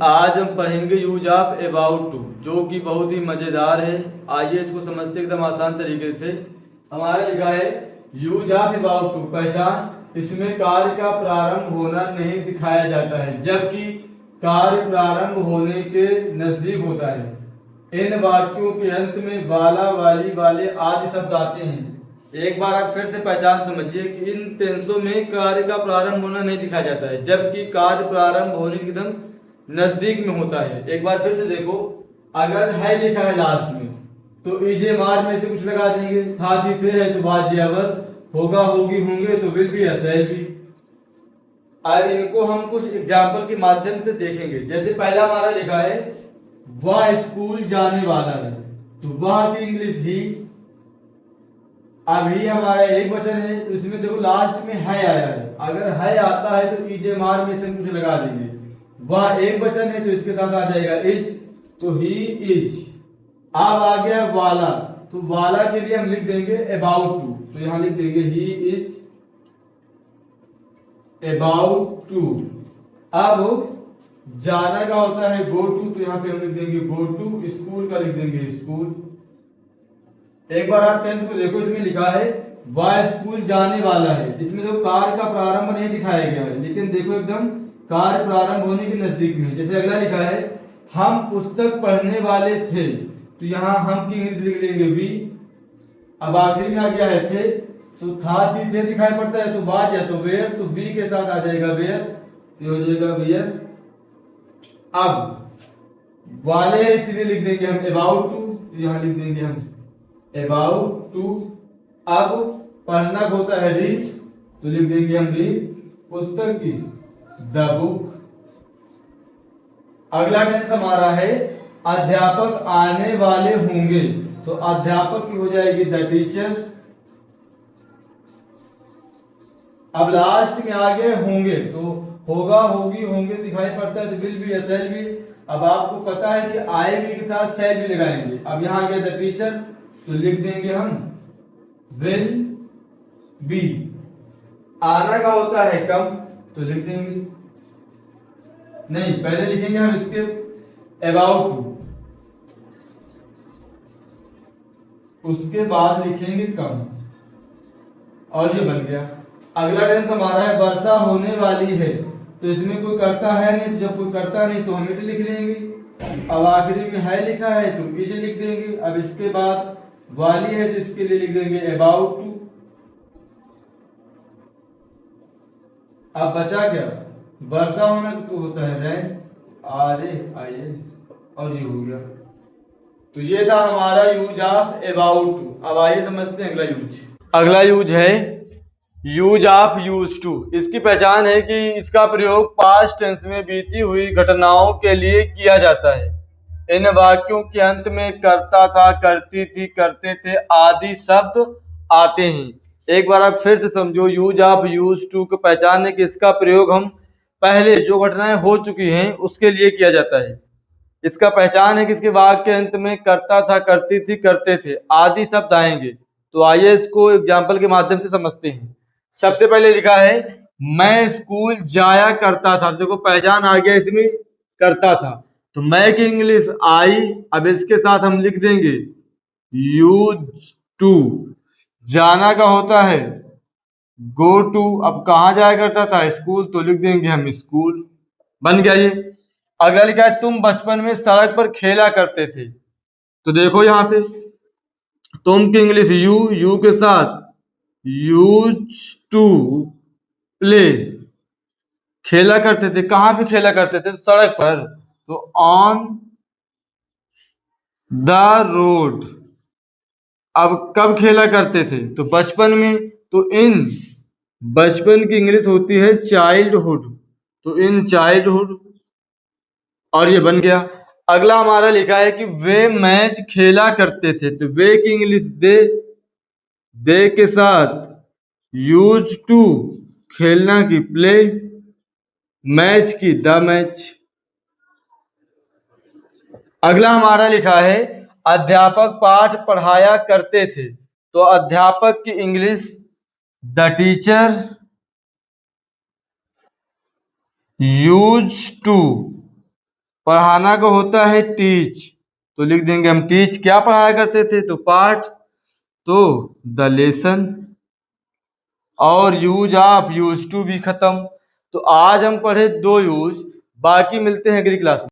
आज हम पढ़ेंगे यूज ऑफ अबाउट टू, जो कि बहुत ही मजेदार है। आइए इसको समझते एकदम आसान तरीके से। हमारा लिखा है यूज ऑफ अबाउट टू, पहचान। इसमें कार्य का प्रारंभ होना नहीं दिखाया जाता है, जबकि कार्य प्रारंभ होने के नजदीक होता है। इन वाक्यों के अंत में वाला, वाली, वाले आदि शब्द आते हैं। एक बार आप फिर से पहचान समझिए कि इन टेंसों में कार्य का प्रारंभ होना नहीं दिखाया जाता है, जबकि कार्य प्रारंभ होने के एकदम नजदीक में होता है। एक बार फिर से देखो, अगर है लिखा है लास्ट में तो इजे मार में से कुछ लगा देंगे। था थी थे है तो बात जेवर, होगा, होगी, होंगे तो विल भी, असेल भी। अब इनको हम कुछ एग्जाम्पल के माध्यम से देखेंगे। जैसे पहला हमारा लिखा है वह स्कूल जाने वाला है, तो वह की इंग्लिश ही। अब ही हमारा एक वचन है, तो इसमें देखो लास्ट में है आया है। अगर है आता है तो इजे मार में से कुछ लगा देंगे। वह एक वचन है तो इसके साथ आ जाएगा इज, तो ही इज। अब आ गया वाला, तो वाला के लिए हम लिख देंगे अबाउट टू, तो यहां लिख देंगे ही इज अबाउट टू। अब जाना का होता है गो टू, तो यहां पे हम लिख देंगे गो टू। स्कूल का लिख देंगे स्कूल। एक बार आप टेंस को देखो, इसमें लिखा है वह स्कूल जाने वाला है। इसमें जो कार्य का प्रारंभ नहीं दिखाया गया है, लेकिन देखो एकदम कार्य प्रारंभ होने के नजदीक में। जैसे अगला लिखा है हम पुस्तक पढ़ने वाले थे, तो यहां हम की इंग्लिश लिख देंगे वी। अब आखिरी में आ गया है थे, तो था थी थे दिखाई पड़ता है तो वाज या तो वेयर, तो वी के साथ आ जाएगा वेयर, तो हो जाएगा वेयर। अब वाले इसलिए लिख देंगे हम अबाउट टू, तो यहां लिख देंगे हम अबाउट टू। अब पढ़ना होता है रीड, तो लिख देंगे हम रीड पुस्तक की, द बुक। अगला टेंस हमारा है अध्यापक आने वाले होंगे, तो अध्यापक की हो जाएगी द टीचर। अब लास्ट में आ गए होंगे, तो होगा, होगी, होंगे दिखाई पड़ता है तो विल भी, सेल भी। अब आपको पता है कि आएगी के साथ सेल भी लगाएंगे। अब यहां आ गया द टीचर, तो लिख देंगे हम विल बी। आना का होता है कम, तो लिख देंगे नहीं, पहले लिखेंगे हम इसके अबाउट टू, उसके बाद लिखेंगे कम, और ये बन गया। अगला टेंस हमारा है वर्षा होने वाली है, तो इसमें कोई करता है नहीं, जब कोई करता नहीं तो हम इट लिख देंगे। अब आखिरी में है लिखा है तो इज लिख देंगे। अब इसके बाद वाली है तो इसके लिए लिख देंगे अबाउट टू। अब बचा क्या, वर्षा होना तो होता है रैन, आर ए आई एन, और ये हो गया। तो ये था हमारा यूज ऑफ अबाउट टू। अब आइए समझते हैं अगला यूज। अगला यूज है यूज ऑफ यूज टू। इसकी पहचान है कि इसका प्रयोग पास्ट टेंस में बीती हुई घटनाओं के लिए किया जाता है। इन वाक्यों के अंत में करता था, करती थी, करते थे आदि शब्द आते हैं। एक बार आप फिर से समझो, यूज ऑफ यूज टू की पहचान है कि इसका प्रयोग हम पहले जो घटनाएं हो चुकी हैं उसके लिए किया जाता है। इसका पहचान है कि इसके वाक्य के अंत में करता था, करती थी, करते थे आदि शब्द आएंगे। तो आइए इसको एग्जाम्पल के माध्यम से समझते हैं। सबसे पहले लिखा है मैं स्कूल जाया करता था, देखो पहचान आ गया इसमें करता था, तो मैं की इंग्लिश आई। अब इसके साथ हम लिख देंगे यूज टू। जाना का होता है गो टू। अब कहाँ जाया करता था, स्कूल, तो लिख देंगे हम स्कूल। बन गया ये। अगला लिखा है तुम बचपन में सड़क पर खेला करते थे, तो देखो यहाँ पे तुम की इंग्लिश यू, यू के साथ यूज टू प्ले। खेला करते थे, कहां पे खेला करते थे, सड़क पर, तो ऑन द रोड। अब कब खेला करते थे, तो बचपन में, तो इन बचपन की इंग्लिश होती है चाइल्डहुड, तो इन चाइल्डहुड, और ये बन गया। अगला हमारा लिखा है कि वे मैच खेला करते थे, तो वे की इंग्लिश दे के साथ यूज टू, खेलना की प्ले, मैच की द मैच। अगला हमारा लिखा है अध्यापक पाठ पढ़ाया करते थे, तो अध्यापक की English the teacher use to पढ़ाना का होता है टीच, तो लिख देंगे हम टीच। क्या पढ़ाया करते थे? तो पाठ, तो द लेसन। और यूज ऑफ, यूज टू भी खत्म। तो आज हम पढ़े 2 यूज, बाकी मिलते हैं अगली क्लास में।